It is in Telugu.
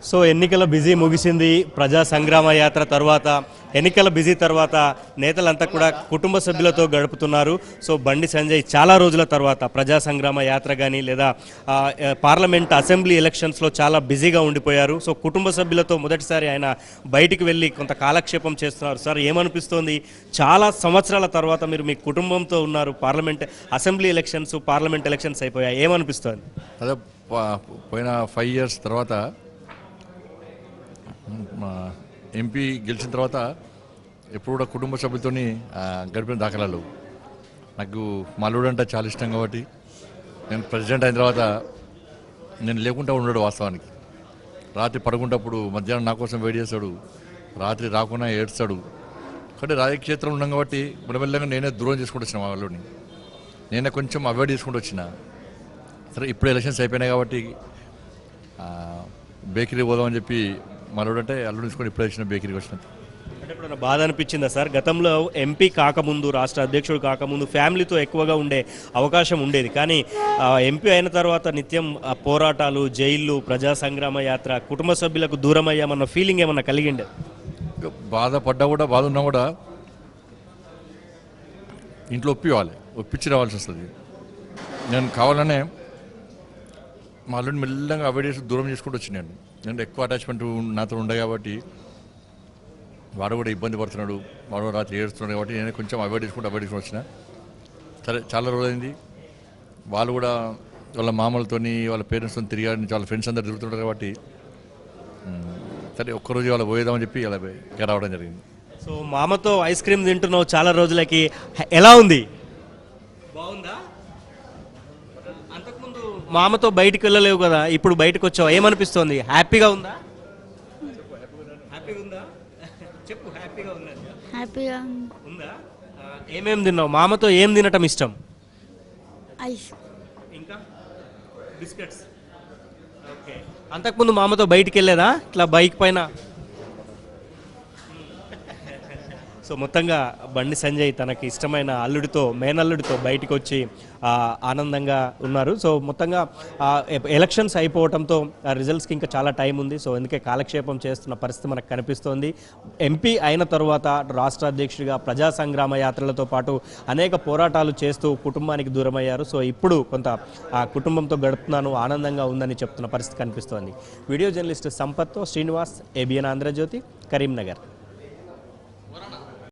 సో ఎన్నికల బిజీ ముగిసింది. ప్రజా సంగ్రామ యాత్ర తర్వాత ఎన్నికల బిజీ తర్వాత నేతలంతా కూడా కుటుంబ సభ్యులతో గడుపుతున్నారు. సో బండి సంజయ్ చాలా రోజుల తర్వాత ప్రజా సంగ్రామ యాత్ర కానీ లేదా పార్లమెంట్ అసెంబ్లీ ఎలక్షన్స్లో చాలా బిజీగా ఉండిపోయారు. సో కుటుంబ సభ్యులతో మొదటిసారి ఆయన బయటికి వెళ్ళి కొంత కాలక్షేపం చేస్తున్నారు. సార్ ఏమనిపిస్తోంది? చాలా సంవత్సరాల తర్వాత మీరు మీ కుటుంబంతో ఉన్నారు. Parliament assembly elections parliament elections అయిపోయాయి. ఏమనిపిస్తోంది? అదే పోయిన 5 years తర్వాత ఎంపీ గెలిచిన తర్వాత ఎప్పుడు కూడా కుటుంబ సభ్యులతో గడిపిన దాఖలాలు. నాకు మల్లుడు అంటే చాలా ఇష్టం కాబట్టి నేను ప్రెసిడెంట్ అయిన తర్వాత నేను లేకుండా ఉన్నాడు. వాస్తవానికి రాత్రి పడుకుంటప్పుడు మధ్యాహ్నం నా కోసం వెయిట్ చేస్తాడు, రాత్రి రాకుండా ఏడ్స్తాడు. కాబట్టి రాజకీయ క్షేత్రం ఉన్నాం కాబట్టి మెల్లమెల్లగా నేనే దూరం చేసుకుంటూ వచ్చిన మా వాళ్ళని, నేనే కొంచెం అవాయిడ్ చేసుకుంటూ వచ్చిన. సరే ఇప్పుడు ఎలక్షన్స్ అయిపోయినాయి కాబట్టి బేకరీ పోదామని చెప్పి మరోడు అంటే అల్లుడు తీసుకొని ఇప్పుడు వచ్చిన బేకరీకి వచ్చినట్టు. అంటే ఇప్పుడు బాధ అనిపించిందా సార్? గతంలో ఎంపీ కాకముందు, రాష్ట్ర అధ్యక్షుడు కాకముందు ఫ్యామిలీతో ఎక్కువగా ఉండే అవకాశం ఉండేది. కానీ ఎంపీ అయిన తర్వాత నిత్యం పోరాటాలు, జైళ్ళు, ప్రజా సంగ్రామ యాత్ర, కుటుంబ సభ్యులకు దూరం అయ్యామన్న ఫీలింగ్ ఏమన్నా కలిగిండే? బాధపడ్డా కూడా, బాధ ఉన్నా కూడా ఇంట్లో ఒప్పించి రావాల్సి వస్తుంది. నేను కావాలనే మా అల్లుడిని మెల్లగా అవాయిడ్ చేసి దూరం చేసుకుంటూ వచ్చినాను. నేను ఎక్కువ అటాచ్మెంట్ నాతో ఉండే కాబట్టి వాడు కూడా ఇబ్బంది పడుతున్నాడు, వాడు రాత్రి ఏడుస్తున్నాడు కాబట్టి నేను కొంచెం అవాయిడ్ చేసుకుంటూ వచ్చిన. సరే చాలా రోజులైంది. వాళ్ళు కూడా వాళ్ళ మామలతోని వాళ్ళ పేరెంట్స్తో తిరిగాడు, వాళ్ళ ఫ్రెండ్స్ అందరు తిరుగుతుంటారు కాబట్టి సరే ఒక్కరోజు వాళ్ళ పోయేదామని చెప్పి అలా రావడం జరిగింది. సో మామతో ఐస్ క్రీమ్ తింటున్నావు చాలా రోజులకి, ఎలా ఉంది? బాగుందా? అంతకుముందు మామతో బయటికి వెళ్ళలేవు కదా, ఇప్పుడు బయటకు వచ్చావు, ఏమనిపిస్తోంది? హ్యాపీగా ఉందా? హ్యాపీగా ఉందా? చెప్పు, హ్యాపీగా ఉందా? హ్యాపీగా ఉందా? ఏమేమి తిన్నావు? మామతో ఏం తినటం ఇష్టం? ఐస్, ఇంకా బిస్కెట్స్. ఓకే. అంతకుముందు మామతో బయటికి వెళ్ళేదా ఇట్లా బైక్ పైన? సో మొత్తంగా బండి సంజయ్ తనకి ఇష్టమైన అల్లుడితో, మేనల్లుడితో బయటికి వచ్చి ఆనందంగా ఉన్నారు. సో మొత్తంగా ఎలక్షన్స్ అయిపోవడంతో రిజల్ట్స్కి ఇంకా చాలా టైం ఉంది. సో అందుకే కాలక్షేపం చేస్తున్న పరిస్థితి మనకు కనిపిస్తోంది. ఎంపీ అయిన తర్వాత రాష్ట్ర అధ్యక్షుడిగా ప్రజా సంగ్రామ యాత్రలతో పాటు అనేక పోరాటాలు చేస్తూ కుటుంబానికి దూరమయ్యారు. సో ఇప్పుడు కొంత కుటుంబంతో గడుపుతున్నాను, ఆనందంగా ఉందని చెప్తున్న పరిస్థితి కనిపిస్తోంది. వీడియో జర్నలిస్ట్ సంపత్తో శ్రీనివాస్, ABN ఆంధ్రజ్యోతి, కరీంనగర్.